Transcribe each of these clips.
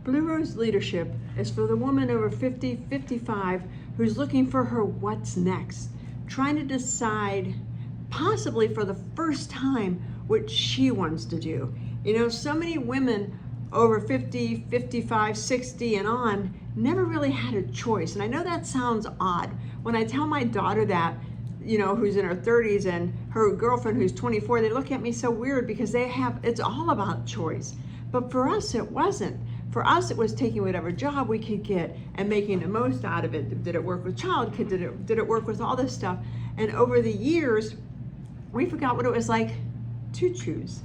Blue Rose Leadership is for the woman over 50, 55 who's looking for her what's next, trying to decide, possibly for the first time, what she wants to do. You know, so many women over 50, 55, 60 and on never really had a choice. And I know that sounds odd. When I tell my daughter that, you know, who's in her 30s and her girlfriend who's 24, they look at me so weird because it's all about choice. But for us, it wasn't. For us, it was taking whatever job we could get and making the most out of it. Did it work with childcare? Did it work with all this stuff? And over the years, we forgot what it was like to choose.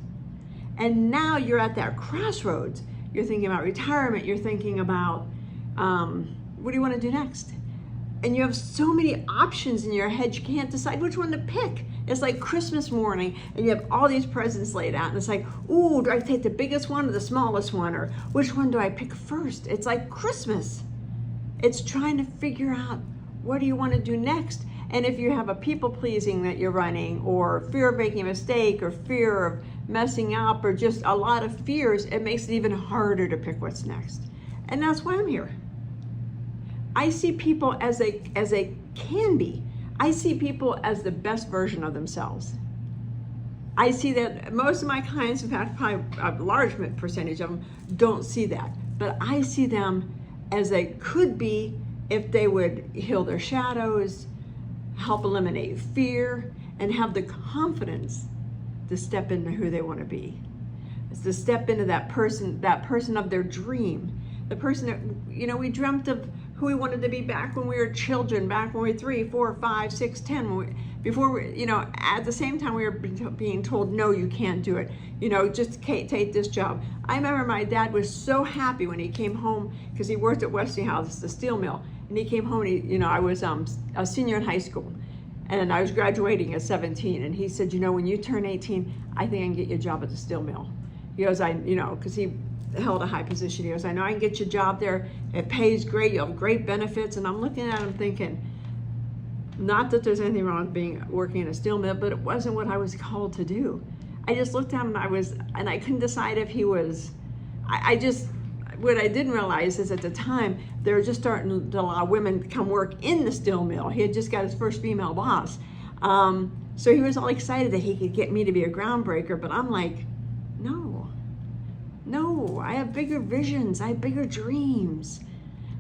And now you're at that crossroads. You're thinking about retirement. You're thinking about what do you want to do next? And you have so many options in your head, you can't decide which one to pick. It's like Christmas morning and you have all these presents laid out and it's like, ooh, do I take the biggest one or the smallest one? Or which one do I pick first? It's like Christmas. It's trying to figure out what do you want to do next? And if you have a people pleasing that you're running, or fear of making a mistake, or fear of messing up, or just a lot of fears, it makes it even harder to pick what's next. And that's why I'm here. I see people as they can be. I see people as the best version of themselves. I see that most of my clients, in fact, probably a large percentage of them, don't see that. But I see them as they could be if they would heal their shadows, help eliminate fear, and have the confidence to step into who they want to be. It's to step into that person of their dream, the person that, you know, we dreamt of who we wanted to be back when we were children, back when we were 3, 4, 5, 6, 10, before we, you know, at the same time we were being told, no, you can't do it. You know, just take this job. I remember my dad was so happy when he came home because he worked at Westinghouse, the steel mill, and he came home and I was a senior in high school and I was graduating at 17, and he said, you know, when you turn 18, I think I can get you a job at the steel mill. He goes, because he held a high position. He goes, I know I can get you a job there. It pays great. You have great benefits. And I'm looking at him thinking, not that there's anything wrong with working in a steel mill, but it wasn't what I was called to do. I just looked at him and I couldn't decide if he was, what I didn't realize is at the time, they were just starting to allow women to come work in the steel mill. He had just got his first female boss. So he was all excited that he could get me to be a groundbreaker, but I'm like, no, I have bigger visions. I have bigger dreams.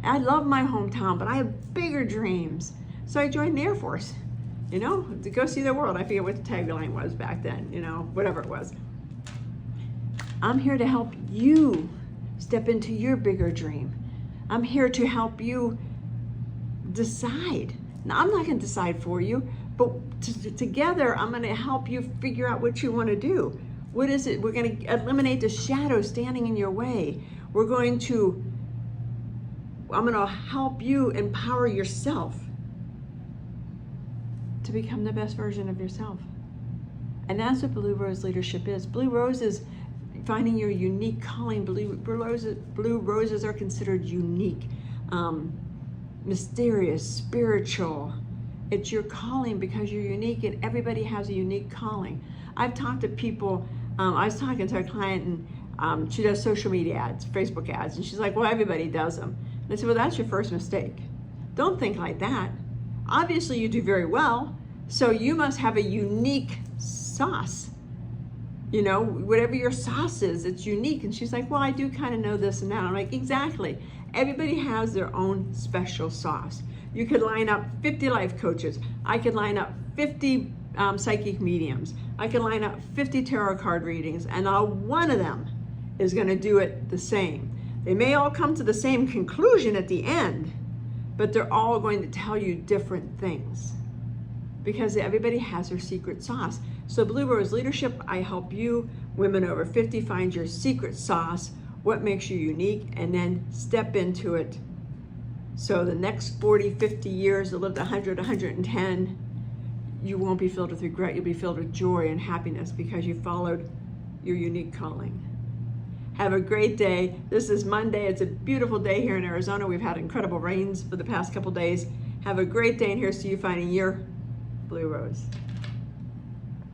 I love my hometown, but I have bigger dreams. So I joined the Air Force, you know, to go see the world. I forget what the tagline was back then, you know, whatever it was. I'm here to help you step into your bigger dream. I'm here to help you decide. Now, I'm not going to decide for you, but together, I'm going to help you figure out what you want to do. What is it? We're going to eliminate the shadow standing in your way. I'm going to help you empower yourself to become the best version of yourself. And that's what Blue Rose Leadership is. Blue Rose is finding your unique calling. Blue roses are considered unique, mysterious, spiritual. It's your calling because you're unique, and everybody has a unique calling. I've talked to people. I was talking to a client, and she does social media ads, Facebook ads, and she's like, well, everybody does them. And I said, well, that's your first mistake. Don't think like that. Obviously, you do very well, so you must have a unique sauce. You know, whatever your sauce is, it's unique. And she's like, well, I do kind of know this and that. I'm like, exactly. Everybody has their own special sauce. You could line up 50 life coaches. I could line up 50 psychic mediums. I can line up 50 tarot card readings, and not one of them is going to do it the same. They may all come to the same conclusion at the end, but they're all going to tell you different things because everybody has their secret sauce. So Blue Rose Leadership, I help you, women over 50, find your secret sauce, what makes you unique, and then step into it. So the next 40, 50 years, you'll live to 100, 110, you won't be filled with regret. You'll be filled with joy and happiness because you followed your unique calling. Have a great day. This is Monday. It's a beautiful day here in Arizona. We've had incredible rains for the past couple days. Have a great day, and here's to you finding your Blue Rose.